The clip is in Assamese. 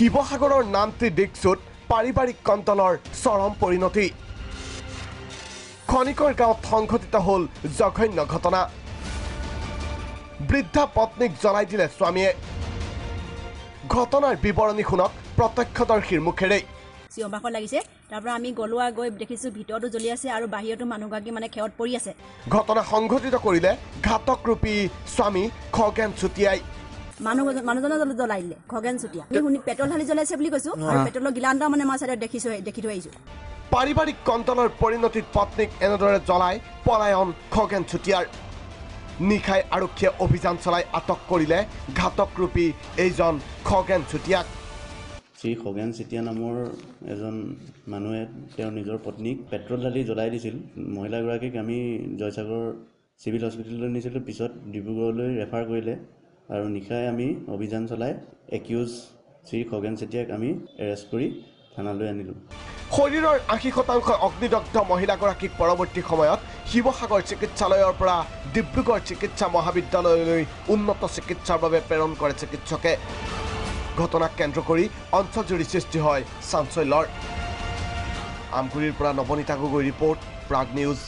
শিৱসাগৰৰ নামটি দিকচুত পাৰিবাৰিক কণ্টলৰ চৰম পৰিণতি খনিকৰ গাঁৱত সংঘটিত হ'ল জঘন্য ঘটনা বৃদ্ধা পত্নীক জ্বলাই দিলে স্বামীয়ে ঘটনাৰ বিৱৰণী শুনক প্ৰত্যক্ষদৰ্শীৰ মুখেৰে চিঞৰ লাগিছে তাৰপৰা আমি গলোৱা গৈ দেখিছো ভিতৰটো জ্বলি আছে আৰু বাহিৰটো মানুহগাগী মানে খেৱত পৰি আছে ঘটনা সংঘটিত কৰিলে ঘাতক ৰূপী স্বামী খগেন চুটিয়াই মানুহজনে জ্বলাই দিলে খগেন চুটিয়া আমি শুনি পেট্ৰল ঢালি জ্বলাইছে বুলি কৈছো আৰু পেট্ৰলৰ গিলানটা মানে আমাৰ চাইডত দেখি থৈ আহিছো পাৰিবাৰিক কণ্টলৰ পৰিণতিত পত্নীক এনেদৰে জ্বলাই পলায়ন খগেন চুটিয়াৰ নিশাই আৰক্ষীয়ে অভিযান চলাই আটক কৰিলে ঘাতক ৰূপী এইজন খগেন চুটিয়াক শ্ৰী খগেন চেতিয়া নামৰ এজন মানুহে তেওঁৰ নিজৰ পত্নীক পেট্ৰল ঢালি জ্বলাই দিছিল মহিলাগৰাকীক আমি জয়সাগৰ চিভিল হস্পিটেললৈ নিছিলোঁ পিছত ডিব্ৰুগড়লৈ ৰেফাৰ কৰিলে আৰু নিশাই আমি অভিযান চলাই একিউজ শ্ৰী খগেন চেতিয়াক আমি এৰেষ্ট কৰি থানালৈ আনিলোঁ শৰীৰৰ ৮০% অগ্নিদগ্ধ মহিলাগৰাকীক পৰৱৰ্তী সময়ত শিৱসাগৰ চিকিৎসালয়ৰ পৰা ডিব্ৰুগড় চিকিৎসা মহাবিদ্যালয়লৈ উন্নত চিকিৎসাৰ বাবে প্ৰেৰণ কৰে চিকিৎসকে ঘটনাক কেন্দ্ৰ কৰি অঞ্চলজুৰি সৃষ্টি হয় চাঞ্চল্যৰ আমগুৰিৰ পৰা নৱনীতা গগৈ ৰিপৰ্ট প্ৰাগ নিউজ